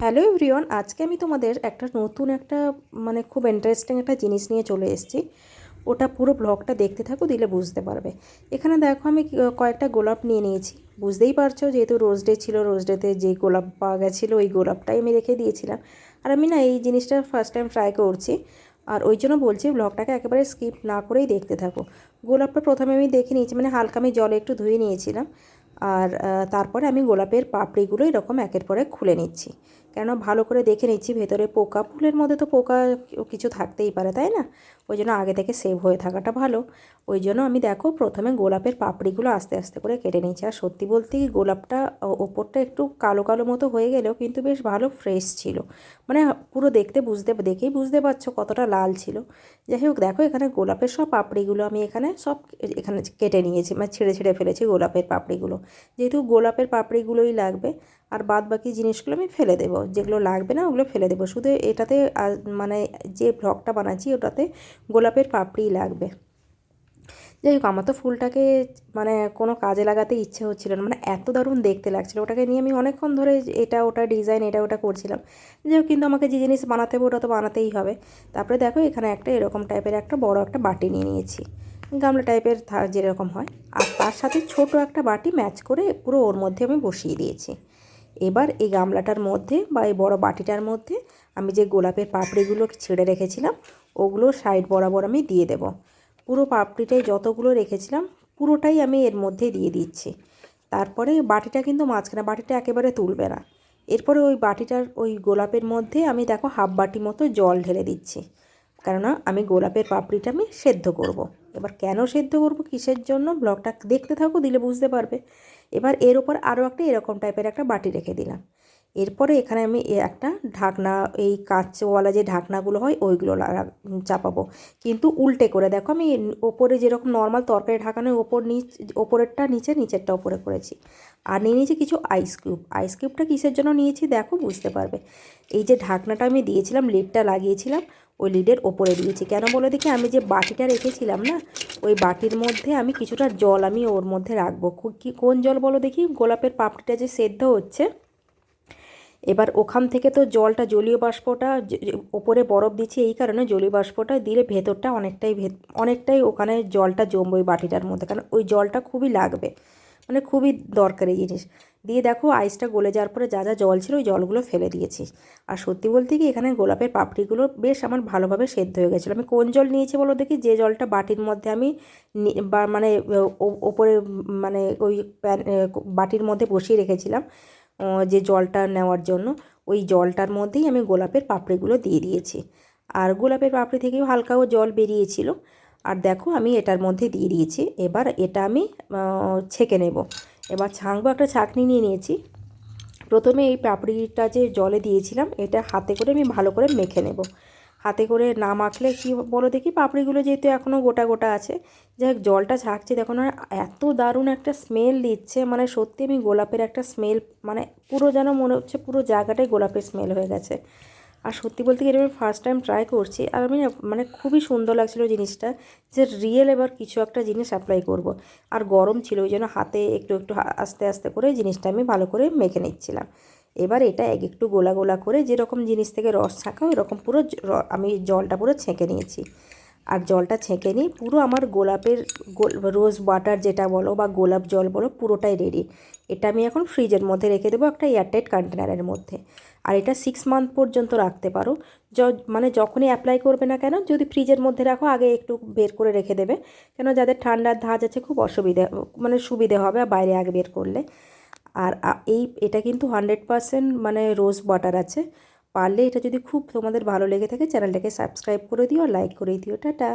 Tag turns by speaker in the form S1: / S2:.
S1: Hello everyone, আজকে আমি তোমাদের একটা নতুন একটা খুব ইন্টারেস্টিং একটা জিনিস নিয়ে চলে এসেছি। ওটা পুরো ব্লগটা দেখতে থাকো, দিলে বুঝতে পারবে। এখানে দেখো আমি কয়েকটা গোলাপ নিয়ে নিয়েছি। বুঝতেই পারছো, যেহেতু রোজ ডে ছিল, রোজ ডেতে যে গোলাপ পাওয়া গেছিলো ওই গোলাপটাই আমি রেখে দিয়েছিলাম। আর আমি না এই জিনিসটা ফার্স্ট টাইম ট্রাই করছি, আর ওই জন্য বলছি ব্লগটাকে একেবারে স্কিপ না করেই দেখতে থাকো। গোলাপটা প্রথমে আমি দেখে নিয়েছি, হালকা আমি জলে একটু ধুয়ে নিয়েছিলাম। আর তারপরে আমি গোলাপের পাপড়িগুলো এরকম একের পর এক খুলে নিচ্ছি, কেননা ভালো করে দেখে নিচ্ছি ভেতরে পোকা। ফুলের মধ্যে তো পোকা কিছু থাকতেই পারে, তাই না? ওই জন্য আগে থেকে সেভ হয়ে থাকাটা ভালো। ওই জন্য আমি দেখো প্রথমে গোলাপের পাপড়িগুলো আস্তে আস্তে করে কেটে নিচ্ছি। আর সত্যি বলতে কি, গোলাপটা ওপরটা একটু কালো কালো মতো হয়ে গেলেও কিন্তু বেশ ভালো ফ্রেশ ছিল। পুরো দেখেই বুঝতে পারছো কতটা লাল ছিল। যাই হোক, দেখো এখানে গোলাপের সব পাপড়িগুলো আমি এখানে কেটে নিয়েছি, ছেড়ে ছেড়ে ফেলেছি গোলাপের পাপড়িগুলো। যেহেতু গোলাপের পাপড়িগুলোই লাগবে, আর বাদ বাকি জিনিসগুলো আমি ফেলে দেবো। যেগুলো লাগবে না ওগুলো ফেলে দেবো। শুধু এটাতে যে ব্লগটা বানাচ্ছি ওটাতে গোলাপের পাপড়িই লাগবে। যাই হোক, আমার তো ফুলটাকে কোনো কাজে লাগাতে ইচ্ছে হচ্ছিল না, এত দারুণ দেখতে লাগছিলো। ওটাকে নিয়ে আমি অনেকক্ষণ ধরে এটা ওটা ডিজাইন এটা ওটা করছিলাম। যাই হোক, কিন্তু আমাকে যে জিনিস বানাতে হবে ওটা তো বানাতেই হবে। তারপরে দেখো এখানে একটা এরকম টাইপের একটা বড় একটা বাটি নিয়ে নিয়েছি, গামলা টাইপের যেরকম হয়। আর তার সাথে ছোট একটা বাটি ম্যাচ করে পুরো ওর মধ্যে আমি বসিয়ে দিয়েছি। এবার এই গামলাটার মধ্যে বা এই বড় বাটিটার মধ্যে আমি যে গোলাপের পাপড়িগুলো ছেড়ে রেখেছিলাম ওগুলো সাইড বরাবর আমি দিয়ে দেব। পুরো পাপড়িটাই যতগুলো রেখেছিলাম পুরোটাই আমি এর মধ্যে দিয়ে দিচ্ছি। তারপরে বাটিটা কিন্তু মাঝখানে, বাটিটা একেবারে তুলবে না। এরপরে ওই গোলাপের মধ্যে আমি দেখো হাফ বাটি মতো জল ঢেলে দিচ্ছি, কেননা আমি গোলাপের পাপড়িটা আমি সেদ্ধ করব। এবার কেন সেদ্ধ করব, কিসের জন্য, ব্লগটা দেখতে থাকো, দিলে বুঝতে পারবে। এবার এর ওপর আরও একটা এরকম টাইপের একটা বাটি রেখে দিলাম। এরপরে এখানে আমি একটা ঢাকনা, এই কাঁচওয়ালা যে ঢাকনাগুলো হয় ওইগুলো চাপাবো, কিন্তু উল্টে করে। দেখো আমি ওপরে যেরকম নর্মাল তরকারি ঢাকানোর ওপরেরটা নিচে, নিচেরটা ওপরে করেছি। আর নিয়ে নিয়েছি কিছু আইস কিউবটা কিসের জন্য নিয়েছি দেখো, বুঝতে পারবে। এই যে ঢাকনাটা আমি দিয়েছিলাম, লিডটা লাগিয়েছিলাম, ওই লিডের ওপরে দিয়েছি। কেন বলে দেখি, আমি যে বাটিটা রেখেছিলাম না, ওই বাটির মধ্যে আমি কিছুটা জল আমি ওর মধ্যে রাখবো। কোন জল বলো দেখি, গোলাপের পাপড়িটা যে সেদ্ধ হচ্ছে, এবার ওখান থেকে তো জলটা, জলীয় বাষ্পটা, ওপরে বরফ দিচ্ছি এই কারণে, জলীয় বাষ্পটা দিলে ভেতরটা অনেকটাই ওখানে জলটা জমবে ওই বাটিটার মধ্যে, কারণ ওই জলটা খুবই লাগবে, খুবই দরকারি জিনিস। দিয়ে দেখো আইসটা গলে যাওয়ার পরে যা যা জল ছিল ওই জলগুলো ফেলে দিয়েছি। আর সত্যি বলতে কি, এখানে গোলাপের পাপড়িগুলো বেশ আমার ভালোভাবে সেদ্ধ হয়ে গেছিলো। আমি কোন জল নিয়েছি বলো দেখি, যে জলটা বাটির মধ্যে আমি ওপরে ওই বাটির মধ্যে বসিয়ে রেখেছিলাম যে জলটা নেওয়ার জন্য, ওই জলটার মধ্যেই আমি গোলাপের পাপড়িগুলো দিয়ে দিয়েছি। আর গোলাপের পাপড়ি থেকেও হালকাও জল বেরিয়েছিল। আর দেখো আমি এটার মধ্যে দিয়ে দিয়েছি। এবার এটা আমি ছেঁকে নেব। এবার ছাঁকবো, একটা ছাঁকনি নিয়ে নিয়েছি। প্রথমে এই পাপড়িটা যে জলে দিয়েছিলাম এটা হাতে করে আমি ভালো করে মেখে নেব। হাতে করে না মাখলে কি বলো দেখি, পাপড়িগুলো যেহেতু এখনও গোটা গোটা আছে। যাই হোক, জলটা ছাঁকছি দেখো না, এত দারুণ একটা স্মেল দিচ্ছে, সত্যি আমি গোলাপের একটা স্মেল, পুরো যেন মনে হচ্ছে পুরো জায়গাটাই গোলাপের স্মেল হয়ে গেছে। আর সত্যি বলতে গেলে আমি ফার্স্ট টাইম ট্রাই করছি, আর আমি খুবই সুন্দর লাগছিলো জিনিসটা, যে রিয়েল এবার কিছু একটা জিনিস অ্যাপ্লাই করব। আর গরম ছিল, ওই জন্য হাতে একটু একটু আস্তে আস্তে করে জিনিসটা আমি ভালো করে মেখে নিচ্ছিলাম। এবার এটা একটু গোলা গোলা করে, যেরকম জিনিস থেকে রস ছাঁকা ওইরকম পুরো আমি জলটা পুরো ছেঁকে নিয়েছি। আর জলটা ছেঁকে নিই, পুরো আমার গোলাপের রোজ ওয়াটার যেটা বলো বা গোলাপ জল বলো, পুরোটাই রেডি। এটা আমি এখন ফ্রিজের মধ্যে রেখে দেবো একটা এয়ারটাইট কন্টেনারের মধ্যে। আর এটা 6 মান্থ পর্যন্ত রাখতে পারো। যখনই অ্যাপ্লাই করবে না কেন, যদি ফ্রিজের মধ্যে রাখো আগে একটু বের করে রেখে দেবে, কেন যাদের ঠান্ডার ধাঁচ আছে খুব অসুবিধা, সুবিধে হবে বাইরে আগে বের করলে। আর এটা কিন্তু 100% রোজ ওয়াটার আছে। পারলে এটা যদি খুব তোমাদের ভালো লেগে থাকে, চ্যানেলটাকে সাবস্ক্রাইব করে দিও আর লাইক করে দিও। টাটা।